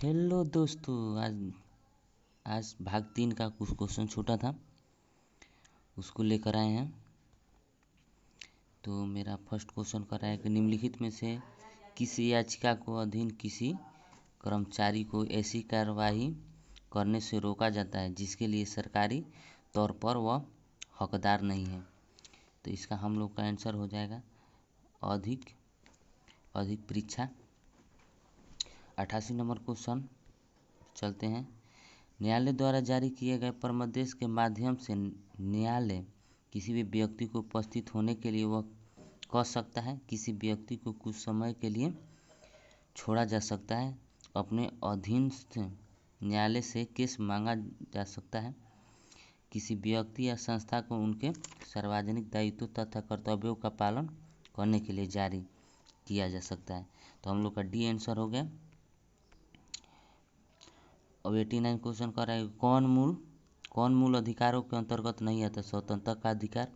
Hello दोस्तों, आज आज भाग 3 का कुछ क्वेश्चन छूटा था, उसको लेकर आए हैं। तो मेरा फर्स्ट क्वेश्चन कर रहा है कि निम्नलिखित में से किस याचिका को अधीन किसी कर्मचारी को ऐसी कार्रवाई करने से रोका जाता है जिसके लिए सरकारी तौर पर वह हकदार नहीं है। तो इसका हम लोग का आंसर हो जाएगा अधिक परीक्षा। 88 नंबर क्वेश्चन चलते हैं। न्यायालय द्वारा जारी किए गए परमदेश के माध्यम से न्यायालय किसी भी व्यक्ति को उपस्थित होने के लिए वह कह सकता है। किसी व्यक्ति को कुछ समय के लिए छोड़ा जा सकता है। अपने अधीनस्थ न्यायालय से केस मांगा जा सकता है। किसी व्यक्ति या संस्था को उनके सार्वजनिक दायित्व तथा कर्तव्यों का पालन करने के लिए जारी किया जा सकता है। तो हम लोग का डी आंसर हो गया। अब 89 क्वेश्चन कर रहा है कौन मूल अधिकारों के अंतर्गत नहीं आता। स्वतंत्रता का अधिकार,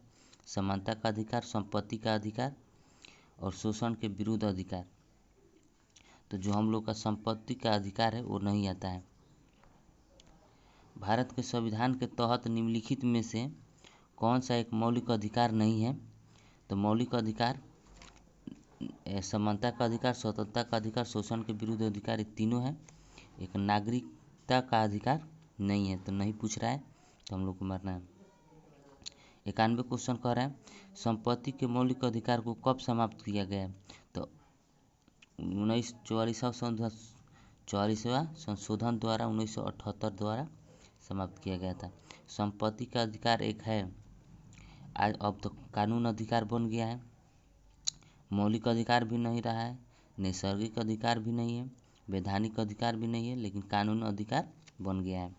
समानता का अधिकार, संपत्ति का अधिकार और शोषण के विरुद्ध अधिकार। तो जो हम लोग का संपत्ति का अधिकार है वो नहीं आता है। भारत के संविधान के तहत निम्नलिखित में से कौन सा एक मौलिक अधिकार नहीं है। तो मौलिक अधिकार समानता का अधिकार, स्वतंत्रता का अधिकार, शोषण के विरुद्ध अधिकार, ये तीनों है। एक नागरिकता का अधिकार नहीं है, तो नहीं पूछ रहा है, तो हम लोग को मरना है। 91 क्वेश्चन कह रहा है संपत्ति के मौलिक अधिकार को कब समाप्त किया गया है। तो 1944वां संशोधन द्वारा 1978 द्वारा समाप्त किया गया था। संपत्ति का अधिकार एक है, आज अब तो कानून अधिकार बन गया है। मौलिक अधिकार भी नहीं रहा है, नैसर्गिक अधिकार भी नहीं है, वैधानिक अधिकार भी नहीं है, लेकिन कानून अधिकार बन गया है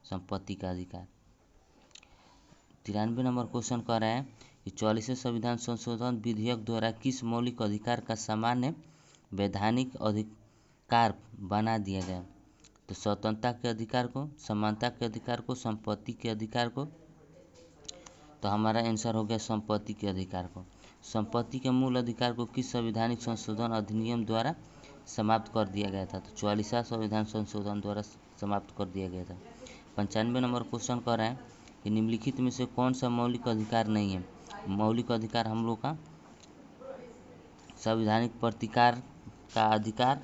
संपत्ति का अधिकार। 93 नंबर क्वेश्चन कह रहा है कि 44वें संविधान संशोधन विधेयक द्वारा किस मौलिक अधिकार का सामान्य वैधानिक अधिकार बना दिया गया। तो स्वतंत्रता के अधिकार को, समानता के अधिकार को, संपत्ति के अधिकार को। तो हमारा आंसर हो गया संपत्ति के अधिकार को। संपत्ति के मूल अधिकार को किस संवैधानिक संशोधन अधिनियम द्वारा समाप्त कर दिया गया था। तो 44वां संविधान संशोधन द्वारा समाप्त कर दिया गया था। 95 नंबर क्वेश्चन कर रहा है कि निम्नलिखित में से कौन सा मौलिक अधिकार नहीं है। मौलिक अधिकार हम लोग का संवैधानिक प्रतिकार का अधिकार,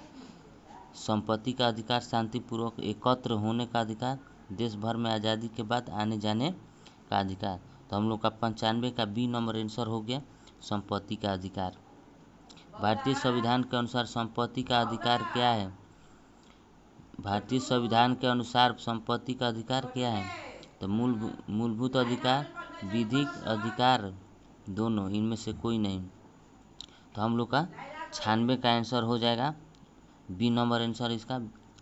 संपत्ति का अधिकार, शांतिपूर्वक एकत्र होने का अधिकार, देश भर में आज़ादी के बाद आने जाने का अधिकार। तो हम लोग का 95 का बी नंबर आंसर हो गया संपत्ति का अधिकार। भारतीय संविधान के अनुसार संपत्ति का अधिकार क्या है। भारतीय संविधान के अनुसार संपत्ति का अधिकार क्या है। तो मूलभूत अधिकार, विधिक अधिकार, दोनों, इनमें से कोई नहीं। तो हम लोग का 96 का आंसर हो जाएगा बी नंबर आंसर इसका,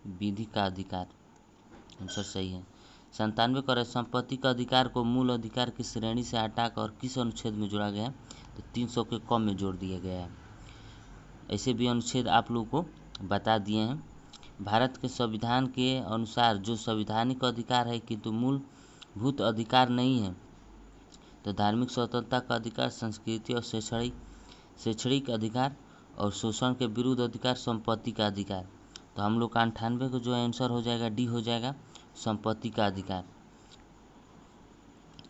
विधि का अधिकार आंसर सही है। 97 कर संपत्ति का अधिकार को मूल अधिकार की श्रेणी से हटाकर किस अनुच्छेद में जोड़ा गया है। तो 300 के कम में जोड़ दिया गया है। ऐसे भी अनुच्छेद आप लोग को बता दिए हैं। भारत के संविधान के अनुसार जो संवैधानिक अधिकार है किंतु मूलभूत अधिकार नहीं है। तो धार्मिक स्वतंत्रता का अधिकार, संस्कृति और शैक्षणिक अधिकार और शोषण के विरुद्ध अधिकार, संपत्ति का अधिकार। तो हम लोग का 98 को जो आंसर हो जाएगा डी हो जाएगा संपत्ति का अधिकार।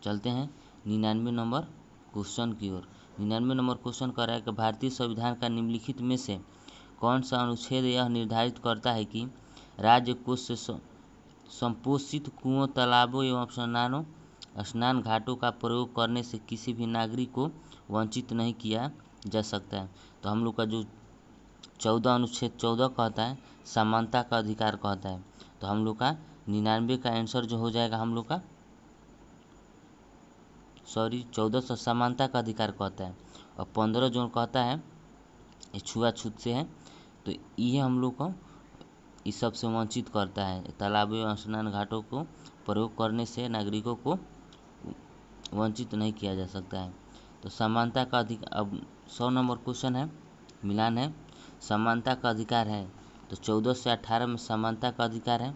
चलते हैं 99 नंबर क्वेश्चन की ओर। 99 नंबर क्वेश्चन कर रहा है कि भारतीय संविधान का निम्नलिखित में से कौन सा अनुच्छेद यह निर्धारित करता है कि राज्य कोष से संपोषित कुओं, तालाबों एवं स्नान घाटों का प्रयोग करने से किसी भी नागरिक को वंचित नहीं किया जा सकता है। तो हम लोग का जो 14 अनुच्छेद 14 कहता है समानता का अधिकार कहता है। तो हम लोग का 99 का आंसर जो हो जाएगा हम लोग का 14 समानता का अधिकार कहता है और 15 जो कहता है ये छुआछूत से है। तो ये हम लोग को इस सब से वंचित करता है। तालाबों एवं स्नान घाटों को प्रयोग करने से नागरिकों को वंचित नहीं किया जा सकता है। तो समानता का अधिकार, अब 100 नंबर क्वेश्चन है, मिलान है। समानता का अधिकार है तो 14 से 18 में समानता का अधिकार है।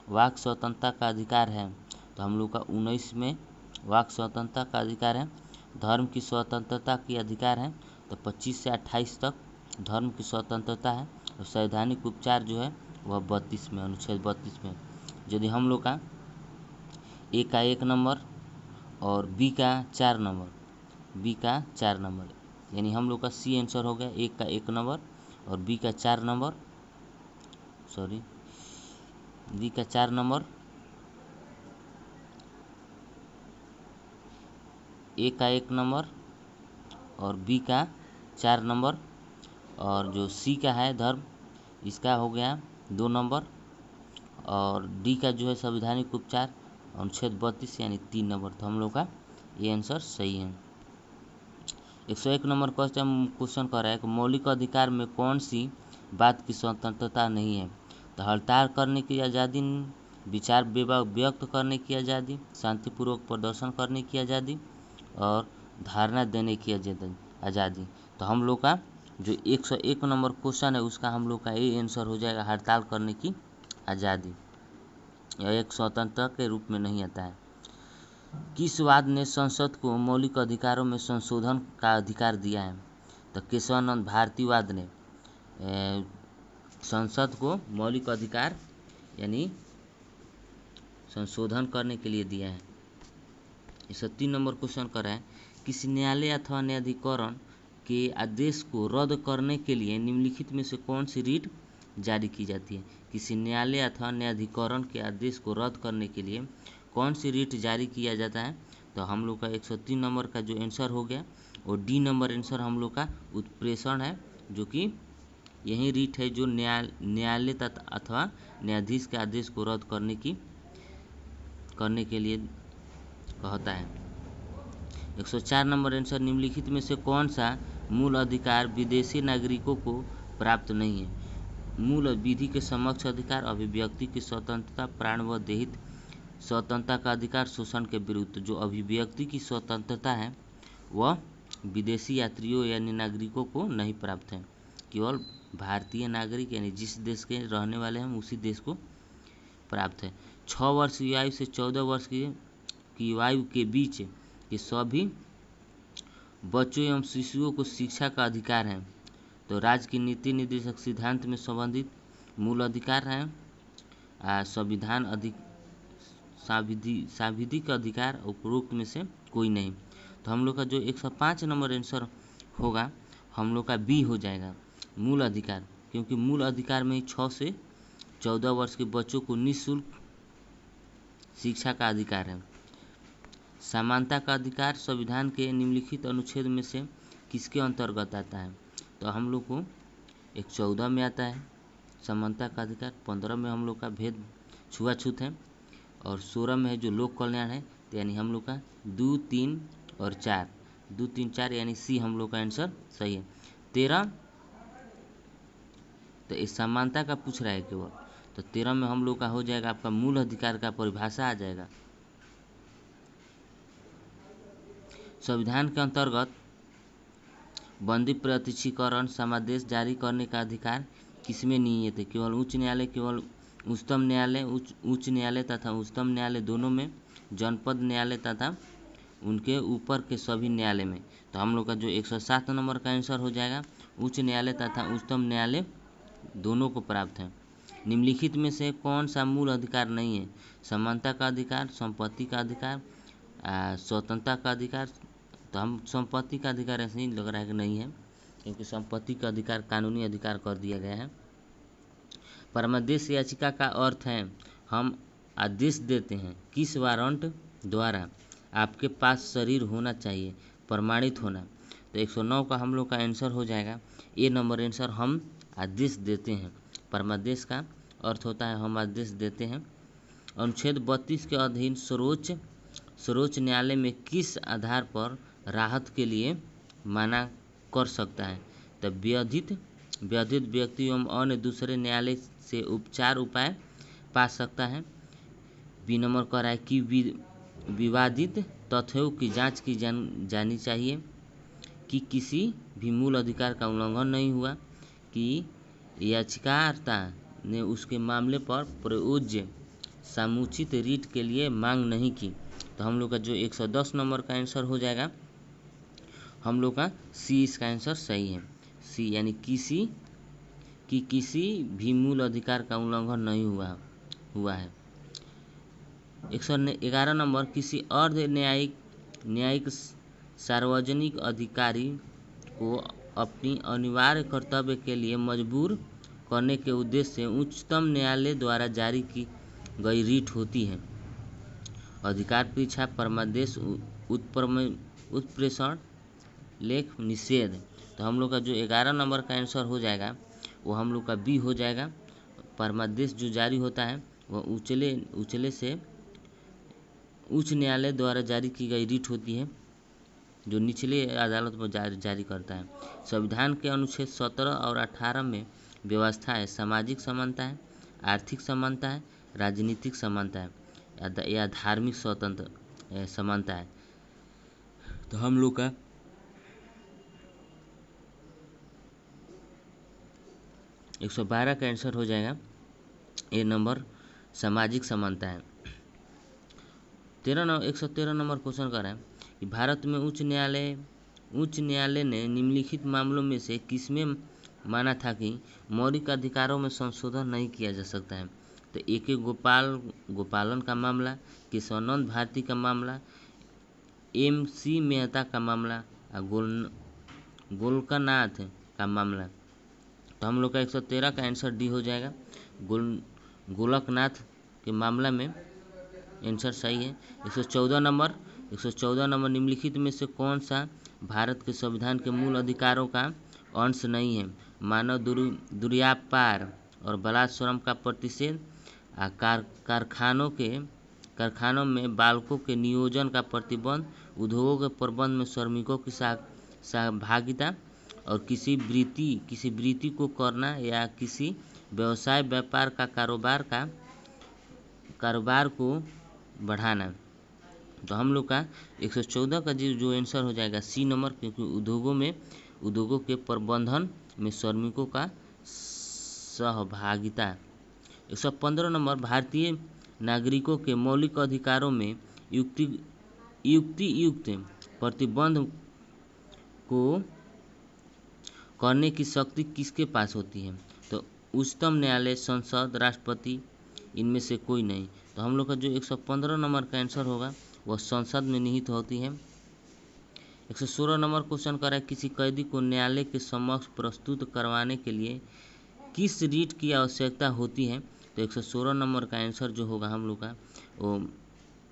वाक स्वतंत्रता का अधिकार है तो हम लोग का 19 में वाक स्वतंत्रता का अधिकार है। धर्म की स्वतंत्रता की अधिकार है तो 25 से 28 तक धर्म की स्वतंत्रता है। और संवैधानिक उपचार जो है वह 32 में, अनुच्छेद 32 में। यदि हम लोग का ए का 1 नंबर और बी का 4 नंबर, यानी हम लोग का सी आंसर हो गया। ए का 1 नंबर और बी का 4 नंबर, बी का 4 नंबर, ए का 1 नंबर और बी का 4 नंबर, और जो सी का है धर्म, इसका हो गया 2 नंबर, और डी का जो है संवैधानिक उपचार, अनुच्छेद 32 यानी 3 नंबर। तो हम लोग का ये आंसर सही है। 101 नंबर क्वेश्चन कर रहा है कि मौलिक अधिकार में कौन सी बात की स्वतंत्रता नहीं है? तो हड़ताल करने की आज़ादी, विचार व्यक्त करने की आज़ादी, शांतिपूर्वक प्रदर्शन करने की आज़ादी और धारणा देने की आज़ादी। तो हम लोग का जो 101 नंबर क्वेश्चन है उसका हम लोग का ये आंसर हो जाएगा, हड़ताल करने की आज़ादी। यह एक स्वतंत्रता के रूप में नहीं आता है। किस वाद ने संसद को मौलिक अधिकारों में संशोधन का अधिकार दिया है? तो केशवानंद भारतीवाद ने संसद को मौलिक अधिकार यानी संशोधन करने के लिए दिया है। 103 नंबर क्वेश्चन कर रहा है, किसी न्यायालय अथवा न्यायाधिकरण के आदेश को रद्द करने के लिए निम्नलिखित में से कौन सी रीट जारी की जाती है? किसी न्यायालय अथवा न्यायाधिकरण के आदेश को रद्द करने के लिए कौन सी रीट जारी किया जाता है? तो हम लोग का 103 नंबर का जो आंसर हो गया और डी नंबर आंसर हम लोग का उत्प्रेषण है, जो कि यही रीट है जो न्यायालय अथवा न्यायाधीश के आदेश को रद्द करने के लिए कहता है। 104 नंबर आंसर, निम्नलिखित में से कौन सा मूल अधिकार विदेशी नागरिकों को प्राप्त नहीं है? मूल विधि के समक्ष अधिकार, अभिव्यक्ति की स्वतंत्रता, प्राण व देहित स्वतंत्रता का अधिकार, शोषण के विरुद्ध। जो अभिव्यक्ति की स्वतंत्रता है वह विदेशी यात्रियों यानी नागरिकों को नहीं प्राप्त है, केवल भारतीय नागरिक यानी जिस देश के रहने वाले हैं उसी देश को प्राप्त है। 6 वर्ष की आयु से 14 वर्ष की आयु के बीच के सभी बच्चों एवं शिशुओं को शिक्षा का अधिकार है। तो राज्य की नीति निर्देशक सिद्धांत में संबंधित मूल अधिकार है संविधान सांविधिक अधिकार, उपरोक्त में से कोई नहीं। तो हम लोग का जो 105 नंबर आंसर होगा हम लोग का बी हो जाएगा, मूल अधिकार, क्योंकि मूल अधिकार में 6 से 14 वर्ष के बच्चों को निःशुल्क शिक्षा का अधिकार है। समानता का अधिकार संविधान के निम्नलिखित अनुच्छेद में से किसके अंतर्गत आता है? तो हम लोग को 14 में आता है समानता का अधिकार, 15 में हम लोग का भेद छुआछूत है, और 16 में है जो लोक कल्याण है। तो यानी हम लोग का 2, 3 और 4, 2, 3, 4 यानी सी हम लोग का आंसर सही है। 13 तो इस समानता का पूछ रहा है केवल, तो 13 में हम लोग का हो जाएगा आपका मूल अधिकार का परिभाषा आ जाएगा। संविधान के अंतर्गत बंदी प्रत्यक्षीकरण समादेश जारी करने का अधिकार किसमें निहित है? केवल उच्च न्यायालय, केवल उच्चतम न्यायालय, उच्च न्यायालय तथा उच्चतम न्यायालय दोनों में, जनपद न्यायालय तथा उनके ऊपर के सभी न्यायालय में। तो हम लोग का जो 107 नंबर का आंसर हो जाएगा, उच्च न्यायालय तथा उच्चतम न्यायालय दोनों को प्राप्त है। निम्नलिखित में से कौन सा मूल अधिकार नहीं है? समानता का अधिकार, संपत्ति का अधिकार, स्वतंत्रता का अधिकार। तो हम संपत्ति का अधिकार ऐसे ही लग रहा है कि नहीं है, क्योंकि संपत्ति का अधिकार कानूनी अधिकार कर दिया गया है। परमादेश याचिका का अर्थ है हम आदेश देते हैं किस वारंट द्वारा आपके पास शरीर होना चाहिए, प्रमाणित होना। तो 109 का हम लोग का आंसर हो जाएगा ए नंबर आंसर, हम आदेश देते हैं। परमादेश का अर्थ होता है हम आदेश देते हैं। अनुच्छेद 32 के अधीन सर्वोच्च न्यायालय में किस आधार पर राहत के लिए माना कर सकता है? तो व्यथित व्यक्ति एवं अन्य दूसरे न्यायालय से उपचार उपाय पा सकता है। बी नंबर कह रहा है कि विवादित तथ्यों की जांच की जानी चाहिए, कि किसी भी मूल अधिकार का उल्लंघन नहीं हुआ, कि याचिकाकर्ता ने उसके मामले पर प्रयोज्य समुचित रीट के लिए मांग नहीं की। तो हम लोग का जो 110 नंबर का आंसर हो जाएगा, हम लोग का सी इसका आंसर सही है। सी यानी कि किसी भी मूल अधिकार का उल्लंघन नहीं हुआ है। 111 नंबर, किसी अर्ध न्यायिक सार्वजनिक अधिकारी को अपनी अनिवार्य कर्तव्य के लिए मजबूर करने के उद्देश्य से उच्चतम न्यायालय द्वारा जारी की गई रीट होती है। अधिकार परीक्षा, परमादेश, उत्प्रेषण, लेख निषेध। तो हम लोग का जो 11 नंबर का आंसर हो जाएगा वो हम लोग का बी हो जाएगा। परमादेश जो जारी होता है वह उचले से उच्च न्यायालय द्वारा जारी की गई रीट होती है, जो निचले अदालत में जारी करता है। संविधान के अनुच्छेद 17 और 18 में व्यवस्था है सामाजिक समानता है, आर्थिक समानता है, राजनीतिक समानता है या धार्मिक स्वतंत्र समानता है। तो हम लोग का 112 का आंसर हो जाएगा ए नंबर, सामाजिक समानता है। 113 नंबर क्वेश्चन कर रहा है कि भारत में उच्च न्यायालय ने निम्नलिखित मामलों में से किसमें माना था कि मौलिक अधिकारों में संशोधन नहीं किया जा सकता है। तो AK गोपालन का मामला, केशवानंद भारती का मामला, MC मेहता का मामला और गोलकनाथ का मामला। तो हम लोग का 113 का आंसर डी हो जाएगा। गोलकनाथ के मामला में आंसर सही है। 114 नंबर, निम्नलिखित में से कौन सा भारत के संविधान के मूल अधिकारों का अंश नहीं है। मानव दुर्व्यापार और बलात्श्रम का प्रतिषेध, कारखानों में बालकों के नियोजन का प्रतिबंध, उद्योगों के प्रबंध में श्रमिकों की सहभागिता और किसी वृत्ति को करना या किसी व्यवसाय व्यापार का कारोबार को बढ़ाना। तो हम लोग का 114 का जो आंसर हो जाएगा सी नंबर, क्योंकि उद्योगों के प्रबंधन में श्रमिकों का सहभागिता। 115 नंबर, भारतीय नागरिकों के मौलिक अधिकारों में युक्त प्रतिबंध को करने की शक्ति किसके पास होती है। तो उच्चतम न्यायालय, संसद, राष्ट्रपति, इनमें से कोई नहीं। तो हम लोग का जो 115 नंबर का आंसर होगा वह संसद में निहित होती है। 116 नंबर क्वेश्चन कर रहा है, किसी कैदी को न्यायालय के समक्ष प्रस्तुत करवाने के लिए किस रीट की आवश्यकता होती है। तो 116 नंबर का आंसर जो होगा हम लोग का वो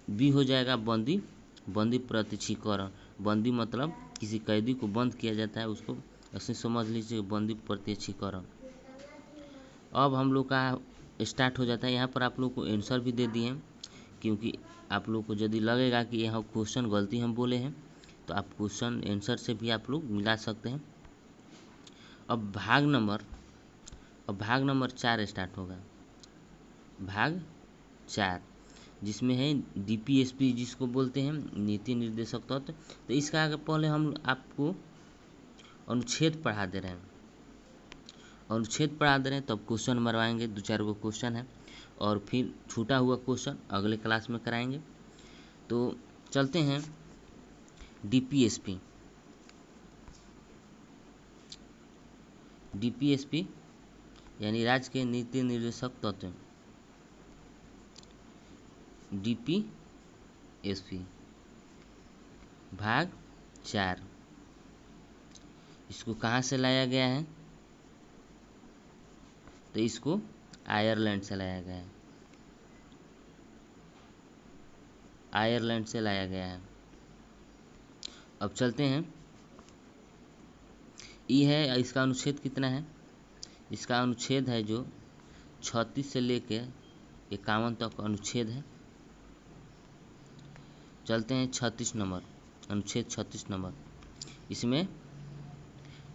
बी हो जाएगा, बंदी प्रत्यक्षीकरण। बंदी मतलब किसी कैदी को बंद किया जाता है, उसको ऐसे समझ लीजिए, बंदी प्रत्यक्षीकरण। अब हम लोग का स्टार्ट हो जाता है। यहाँ पर आप लोग को आंसर भी दे दिए हैं, क्योंकि आप लोग को यदि लगेगा कि यहाँ क्वेश्चन गलती हम बोले हैं तो आप क्वेश्चन आंसर से भी आप लोग मिला सकते हैं। अब भाग नंबर 4 स्टार्ट होगा। भाग 4 जिसमें है DPSP, जिसको बोलते हैं नीति निर्देशक तत्व। तो इसका आगे पहले हम आपको अनुच्छेद पढ़ा दे रहे हैं, तब क्वेश्चन मरवाएंगे। 2-4 गो क्वेश्चन है और फिर छूटा हुआ क्वेश्चन अगले क्लास में कराएंगे। तो चलते हैं DPSP यानी राज्य के नीति निर्देशक तत्व। DPSP भाग 4, इसको कहाँ से लाया गया है। तो इसको आयरलैंड से लाया गया है, आयरलैंड से लाया गया है। अब चलते हैं, ई है, इसका अनुच्छेद कितना है। इसका अनुच्छेद है जो 36 से लेके 51 तक अनुच्छेद है। चलते हैं 36 नंबर, अनुच्छेद 36 नंबर। इसमें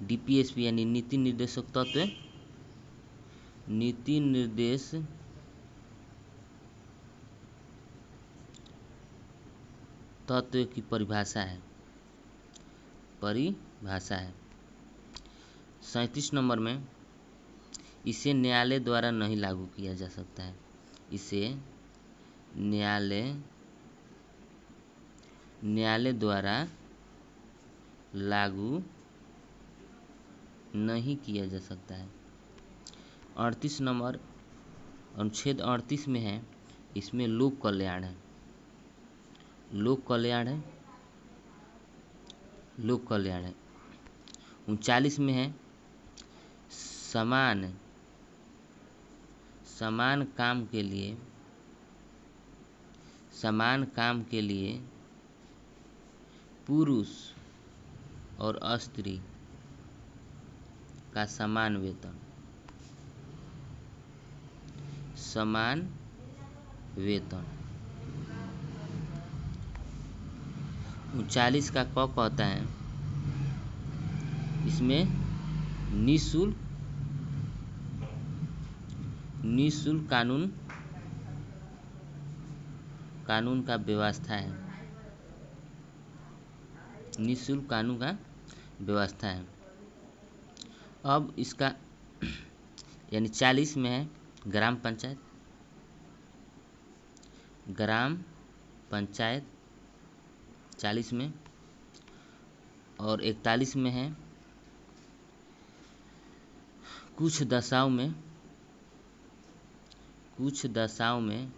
DPSP यानी नीति निर्देशक तत्व की परिभाषा है। 37 नंबर में, इसे न्यायालय द्वारा नहीं लागू किया जा सकता है। इसे न्यायालय द्वारा लागू नहीं किया जा सकता है। 38 नंबर अनुच्छेद 38 में है, इसमें लोक कल्याण है। लोक कल्याण है, लोक कल्याण है। 39 में है समान समान काम के लिए, समान काम के लिए पुरुष और स्त्री का समान वेतन, समान वेतन। 39 का क कहता है, इसमें निःशुल्क कानून का व्यवस्था है, निःशुल्क कानून का व्यवस्था है। अब इसका यानी 40 में है ग्राम पंचायत, ग्राम पंचायत 40 में, और 41 में है कुछ दशाओं में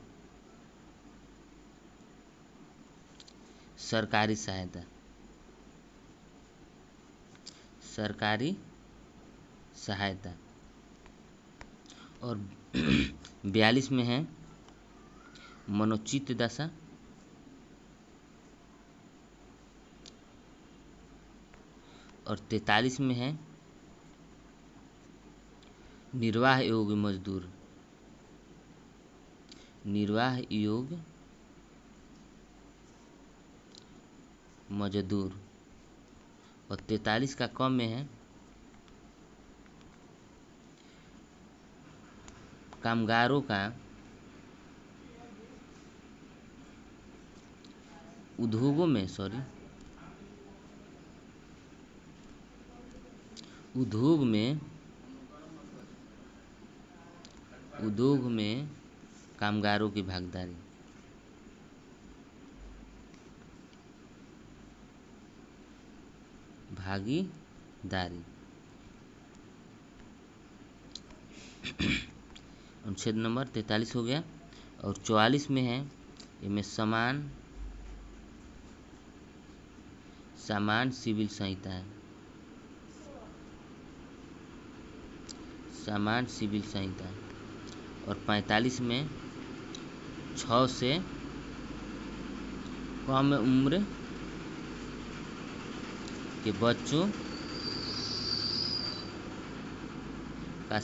सरकारी सहायता, सरकारी सहायता। और 42 में है मनोचित दशा, और 43 में है निर्वाह योग्य मजदूर, निर्वाह योग्य मजदूर। और 43 का क में है कामगारों का उद्योगों में उद्योग में कामगारों की भागीदारी, अनुच्छेद नंबर 43 हो गया। और 44 में है इनमें समान सिविल संहिता है, समान सिविल संहिता। और 45 में 6 से कम उम्र के बच्चों का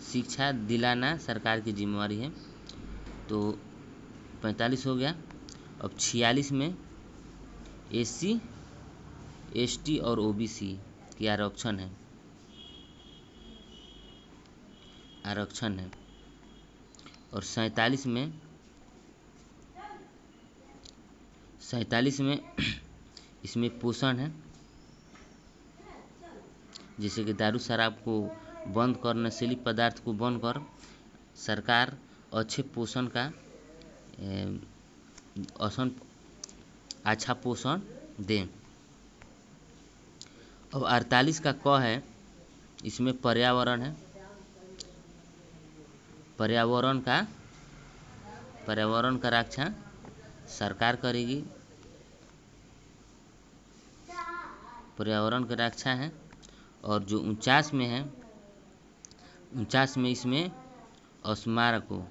शिक्षा दिलाना सरकार की जिम्मेवारी है। तो 45 हो गया। अब 46 में SC ST और OBC की आरक्षण है, और 47 में इसमें पोषण है, जैसे कि दारू शराब को बंद कर, नशीली पदार्थ को बंद कर सरकार अच्छे पोषण का अच्छा पोषण दें। अब 48 का क है, इसमें पर्यावरण है, पर्यावरण का रक्षा सरकार करेगी, पर्यावरण की रक्षा है। और जो 49 में है, 49 में इसमें स्मारकों,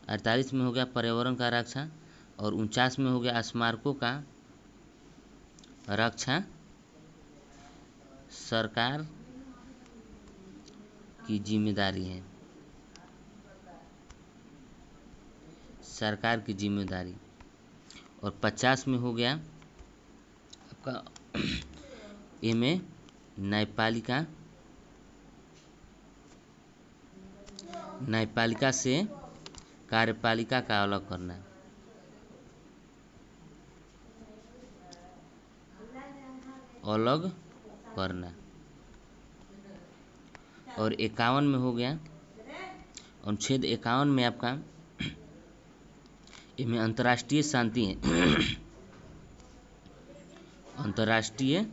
48 में हो गया पर्यावरण का रक्षा, और 49 में हो गया स्मारकों का रक्षा सरकार की जिम्मेदारी है, सरकार की जिम्मेदारी। और 50 में हो गया आपका इनमें न्यायपालिका से कार्यपालिका का अलग करना, और 51 में हो गया अनुच्छेद 51 में आपका इनमें अंतर्राष्ट्रीय शांति है, अंतर्राष्ट्रीय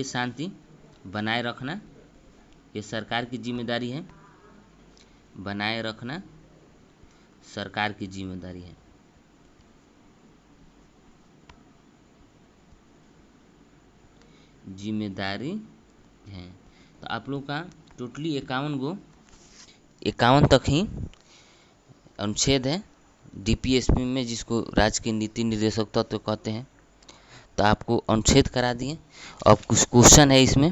शांति बनाए रखना ये सरकार की जिम्मेदारी है। बनाए रखना सरकार की जिम्मेदारी है। तो आप लोग का टोटली 51 तक ही अनुच्छेद है डीपीएसपी में, जिसको राज्य के नीति निर्देशक तत्व कहते हैं। तो आपको अनुच्छेद करा दिए। अब कुछ क्वेश्चन है, इसमें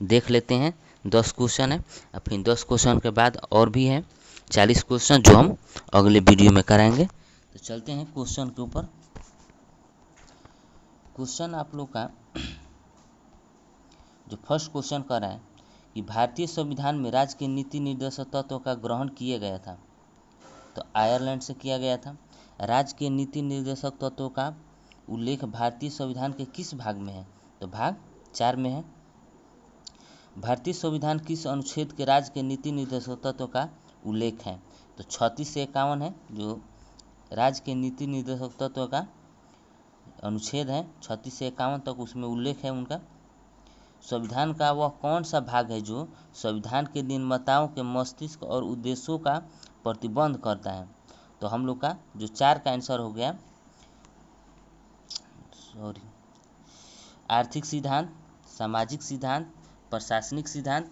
देख लेते हैं। 10 क्वेश्चन है, और फिर 10 क्वेश्चन के बाद और भी है 40 क्वेश्चन, जो हम अगले वीडियो में कराएंगे। तो चलते हैं क्वेश्चन के ऊपर। क्वेश्चन आप लोग का जो फर्स्ट क्वेश्चन कर रहा है कि भारतीय संविधान में राज्य के नीति निर्देशक तत्वों का ग्रहण किया गया था। तो आयरलैंड से किया गया था। राज्य के नीति निर्देशक तत्वों का उल्लेख भारतीय संविधान के किस भाग में है? तो भाग 4 में है। भारतीय संविधान किस अनुच्छेद के राज्य के नीति निर्देशक तत्वों का उल्लेख है? तो 36 से 51 है जो राज्य के नीति निर्देशक तत्वों का अनुच्छेद है। 36 से 51 तक उसमें उल्लेख है उनका। संविधान का वह कौन सा भाग है जो संविधान के निर्माताओं के मस्तिष्क और उद्देश्यों का प्रतिबंध करता है? तो हम लोग का जो 4 का आंसर हो गया, आर्थिक सिद्धांत, सामाजिक सिद्धांत, प्रशासनिक सिद्धांत,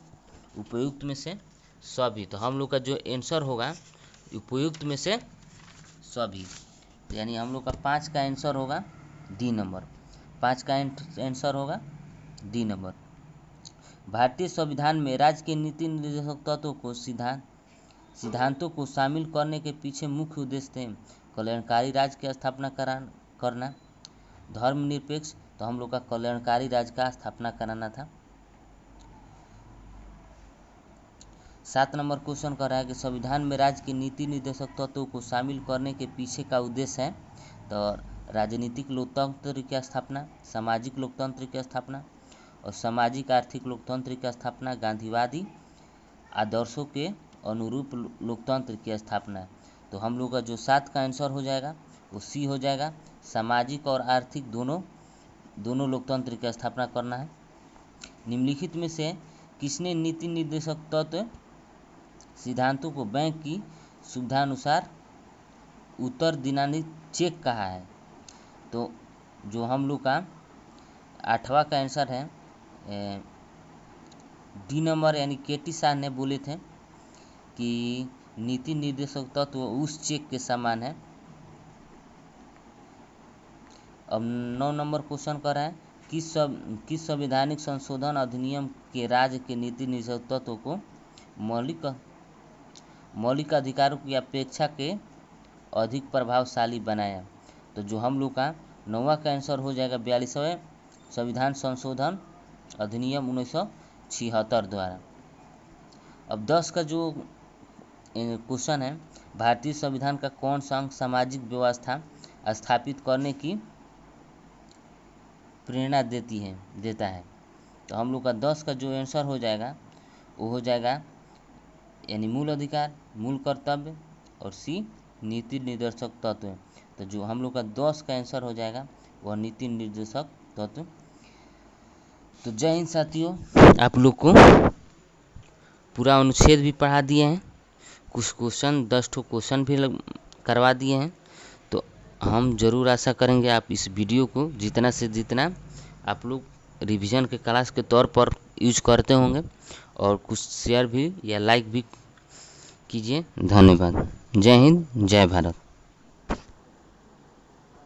उपयुक्त में से सभी। तो हम लोग का जो आंसर होगा उपयुक्त में से सभी, यानी हम लोग का 5 का आंसर होगा डी नंबर। 5 का आंसर होगा डी नंबर। भारतीय संविधान में राज्य के नीति निर्देशक तत्वों को सिद्धांतों को शामिल करने के पीछे मुख्य उद्देश्य थे कल्याणकारी राज्य की स्थापना करना, धर्मनिरपेक्ष। तो हम लोग का कल्याणकारी राज्य का स्थापना कराना था। 7 नंबर क्वेश्चन कर रहा है कि संविधान में राज्य के नीति निर्देशक तत्वों को शामिल करने के पीछे का उद्देश्य है तो राजनीतिक लोकतंत्र की स्थापना, सामाजिक लोकतंत्र की स्थापना और सामाजिक आर्थिक लोकतंत्र की स्थापना, गांधीवादी आदर्शों के अनुरूप लोकतंत्र की स्थापना। तो हम लोग का जो 7 का आंसर हो जाएगा वो सी हो जाएगा। सामाजिक और आर्थिक दोनों लोकतंत्र की स्थापना करना है। निम्नलिखित में से किसने नीति निर्देशक तत्व सिद्धांतों को बैंक की सुविधानुसार उत्तरदिनानी चेक कहा है? तो जो हम लोग का 8वां का आंसर है डी नंबर, यानी केटी शाह ने बोले थे कि नीति निर्देशक तत्व उस चेक के समान है। अब 9 नंबर क्वेश्चन कर रहा है किस संवैधानिक संशोधन अधिनियम के राज्य के नीति निर्देशक तत्व को मौलिक अधिकारों की अपेक्षा के अधिक प्रभावशाली बनाया? तो जो हम लोग का 9वां का आंसर हो जाएगा 42वें संविधान संशोधन अधिनियम 1976 द्वारा। अब 10 का जो क्वेश्चन है भारतीय संविधान का कौन सा अंग सामाजिक व्यवस्था स्थापित करने की प्रेरणा देता है? तो हम लोग का 10 का जो आंसर हो जाएगा वो हो जाएगा यानी मूल अधिकार, मूल कर्तव्य और सी नीति निर्देशक तत्व। तो जो हम लोग का 10 का आंसर हो जाएगा वह नीति निर्देशक तत्व। तो जय हिंद साथियों, आप लोग को पूरा अनुच्छेद भी पढ़ा दिए हैं, कुछ क्वेश्चन 10 ठो क्वेश्चन भी करवा दिए हैं। तो हम जरूर आशा करेंगे आप इस वीडियो को जितना से जितना आप लोग रिवीजन के क्लास के तौर पर यूज करते होंगे और कुछ शेयर भी या लाइक भी कीजिए। धन्यवाद। जय हिंद, जय भारत।